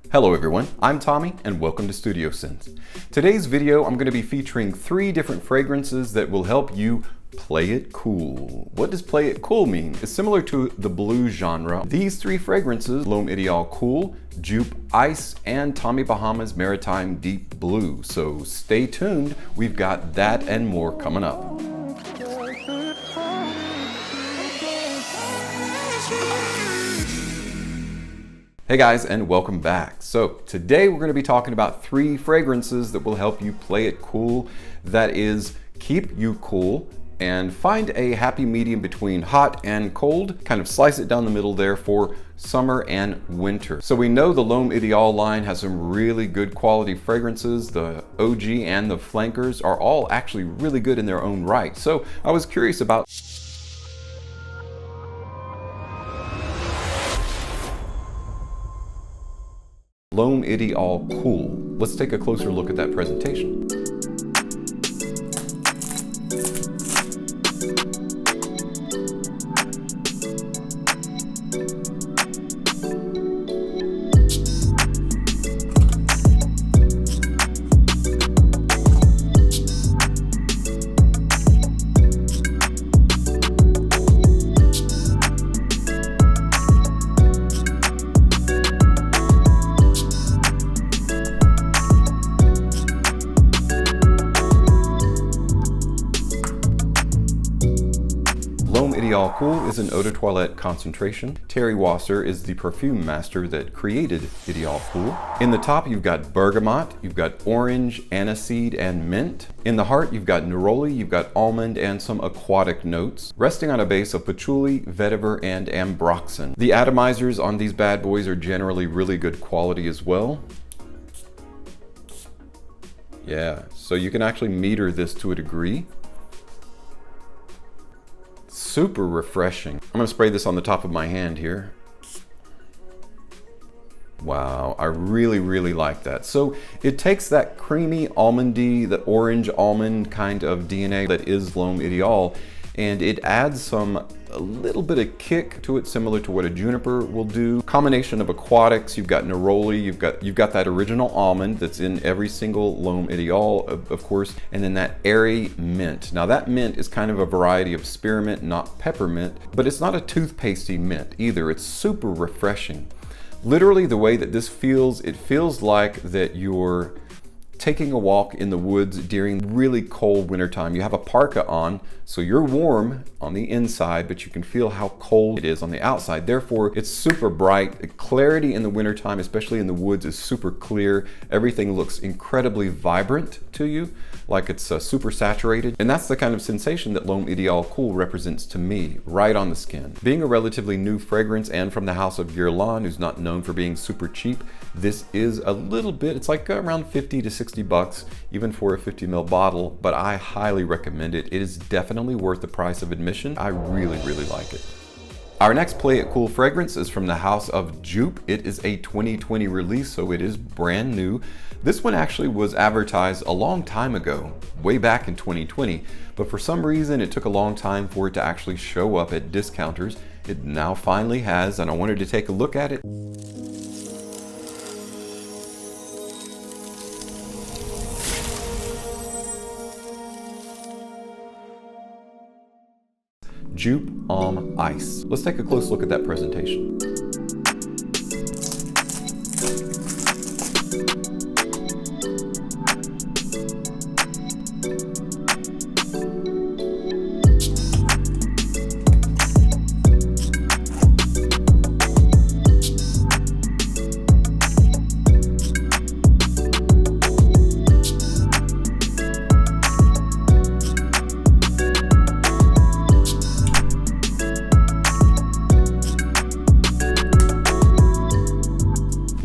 Hello everyone, I'm Tommy and welcome to Studio Sense. Today's video I'm going to be featuring 3 different fragrances that will help you play it cool. What does play it cool mean? It's similar to the blue genre. These 3 fragrances, L'Homme Ideal Cool, Jupe Ice, and Tommy Bahama's Maritime Deep Blue. So stay tuned, we've got that and more coming up. Hey guys, and welcome back. So today we're going to be talking about 3 fragrances that will help you play it cool. That is, keep you cool and find a happy medium between hot and cold. Kind of slice it down the middle there for summer and winter. So we know the L'Homme Ideal line has some really good quality fragrances. The OG and the flankers are all actually really good in their own right. So I was curious about L'Homme Ideal Cool. Let's take a closer look at that presentation. Ideal Cool is an eau de toilette concentration. Terry Wasser is the perfume master that created Ideal Cool. In the top you've got bergamot, you've got orange, aniseed, and mint. In the heart you've got neroli, you've got almond, and some aquatic notes, resting on a base of patchouli, vetiver, and ambroxan. The atomizers on these bad boys are generally really good quality as well. Yeah, so you can actually meter this to a degree. Super refreshing. I'm gonna spray this on the top of my hand here. Wow, I really like that. So it takes that creamy almondy, the orange almond kind of DNA that is L'Homme Ideal, and it adds a little bit of kick to it, similar to what a juniper will do. Combination of aquatics, you've got neroli, you've got that original almond that's in every single L'Homme Ideal, of course, and then that airy mint. Now that mint is kind of a variety of spearmint, not peppermint, but it's not a toothpastey mint either. It's super refreshing. Literally the way that this feels, it feels like that you're taking a walk in the woods during really cold wintertime. You have a parka on, so you're warm on the inside, but you can feel how cold it is on the outside. Therefore, it's super bright. The clarity in the wintertime, especially in the woods, is super clear. Everything looks incredibly vibrant to you, like it's super saturated. And that's the kind of sensation that L'Homme Ideal Cool represents to me, right on the skin. Being a relatively new fragrance and from the house of Guerlain, who's not known for being super cheap, this is a little bit, it's like around 50 to 60 bucks, even for a 50 ml bottle, but I highly recommend it. It is definitely worth the price of admission. I really like it. Our next Play It Cool fragrance is from the house of Jupe. It is a 2020 release, so it is brand new. This one actually was advertised a long time ago, way back in 2020, but for some reason it took a long time for it to actually show up at discounters. It now finally has, and I wanted to take a look at it. Jupe On Ice. Let's take a close look at that presentation.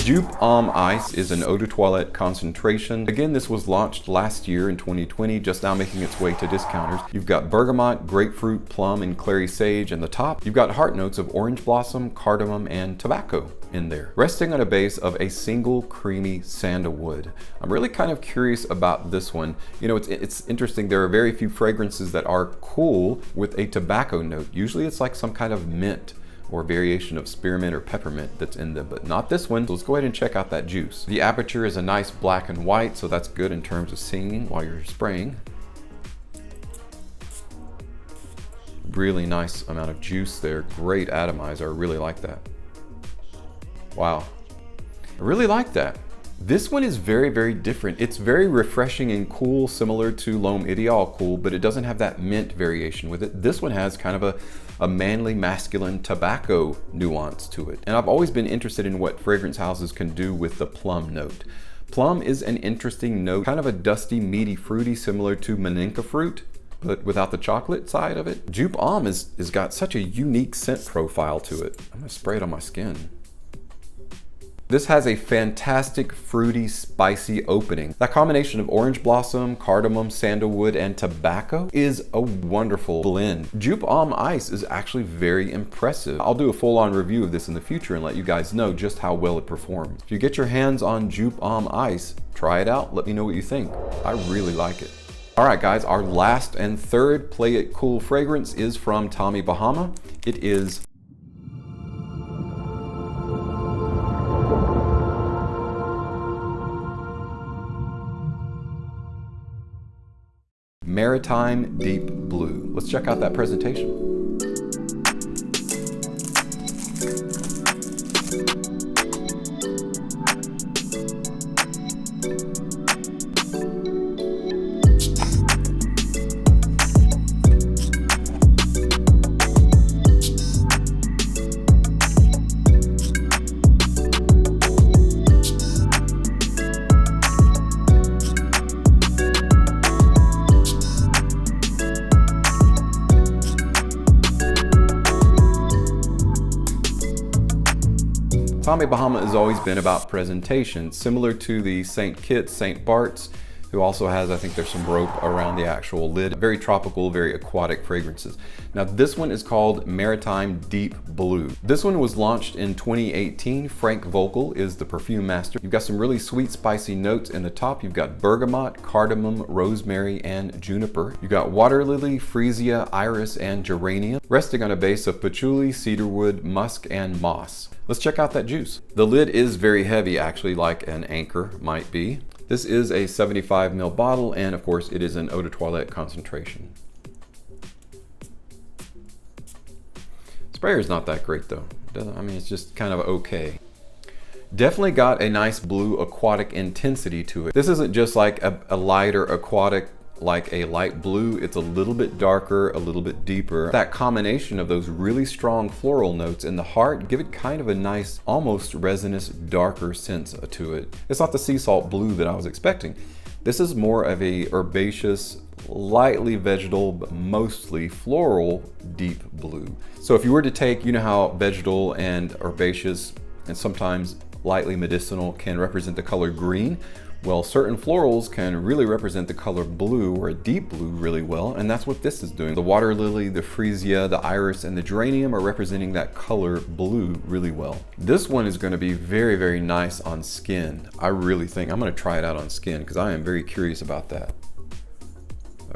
Jupe On Ice is an eau de toilette concentration. Again, this was launched last year in 2020, just now making its way to discounters. You've got bergamot, grapefruit, plum, and clary sage in the top. You've got heart notes of orange blossom, cardamom, and tobacco in there, resting on a base of a single creamy sandalwood. I'm really kind of curious about this one. You know, it's interesting. There are very few fragrances that are cool with a tobacco note. Usually it's like some kind of mint or variation of spearmint or peppermint that's in them, but not this one. So let's go ahead and check out that juice. The aperture is a nice black and white, so that's good in terms of singing while you're spraying. Really nice amount of juice there. Great atomizer. I really like that. Wow. I really like that. This one is very, very different. It's very refreshing and cool, similar to L'Homme Ideal cool, but it doesn't have that mint variation with it. This one has kind of a manly, masculine tobacco nuance to it. And I've always been interested in what fragrance houses can do with the plum note. Plum is an interesting note, kind of a dusty, meaty, fruity, similar to Maninka fruit, but without the chocolate side of it. Jupe Homme has got such a unique scent profile to it. I'm gonna spray it on my skin. This has a fantastic fruity, spicy opening. That combination of orange blossom, cardamom, sandalwood, and tobacco is a wonderful blend. Jupe On Ice is actually very impressive. I'll do a full-on review of this in the future and let you guys know just how well it performs. If you get your hands on Jupe On Ice, try it out. Let me know what you think. I really like it. All right, guys, our last and third Play It Cool fragrance is from Tommy Bahama. It is Maritime Deep Blue. Let's check out that presentation. Tommy Bahama has always been about presentation, similar to the St. Kitts, St. Bart's, who also has, I think there's some rope around the actual lid. Very tropical, very aquatic fragrances. Now this one is called Maritime Deep Blue. This one was launched in 2018. Frank Vogel is the perfume master. You've got some really sweet, spicy notes in the top. You've got bergamot, cardamom, rosemary, and juniper. You've got water lily, freesia, iris, and geranium, resting on a base of patchouli, cedarwood, musk, and moss. Let's check out that juice. The lid is very heavy, actually, like an Anchor might be. This is a 75 ml bottle, and of course it is an eau de toilette concentration. Sprayer is not that great though. I mean, it's just kind of okay. Definitely got a nice blue aquatic intensity to it. This isn't just like a lighter aquatic, like a light blue. It's a little bit darker, a little bit deeper. That combination of those really strong floral notes in the heart give it kind of a nice, almost resinous, darker sense to it. It's not the sea salt blue that I was expecting. This is more of a herbaceous, lightly vegetal, but mostly floral deep blue. So if you were to take, you know how vegetal and herbaceous and sometimes lightly medicinal can represent the color green? Well, certain florals can really represent the color blue or a deep blue really well, and that's what this is doing. The water lily, the freesia, the iris, and the geranium are representing that color blue really well. This one is going to be very, very nice on skin. I really think I'm going to try it out on skin because I am very curious about that.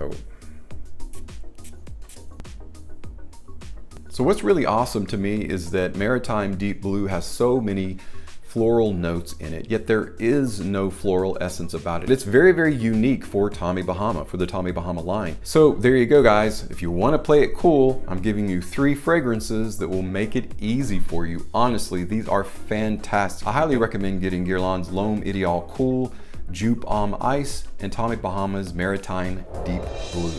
Oh. So what's really awesome to me is that Maritime Deep Blue has so many floral notes in it, yet there is no floral essence about it. It's very, very unique for Tommy Bahama, for the Tommy Bahama line. So there you go, guys. If you want to play it cool, I'm giving you 3 fragrances that will make it easy for you. Honestly, these are fantastic. I highly recommend getting Guerlain's L'Homme Ideal Cool, Jupe On Ice, and Tommy Bahama's Maritime Deep Blue.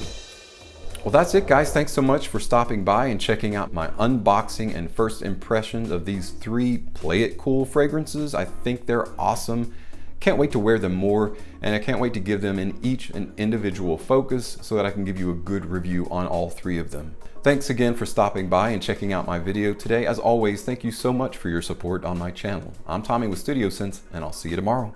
Well, that's it, guys. Thanks so much for stopping by and checking out my unboxing and first impressions of these 3 Play It Cool fragrances. I think they're awesome. Can't wait to wear them more, and I can't wait to give them in each an individual focus so that I can give you a good review on all 3 of them. Thanks again for stopping by and checking out my video today. As always, thank you so much for your support on my channel. I'm Tommy with Studio Sense, and I'll see you tomorrow.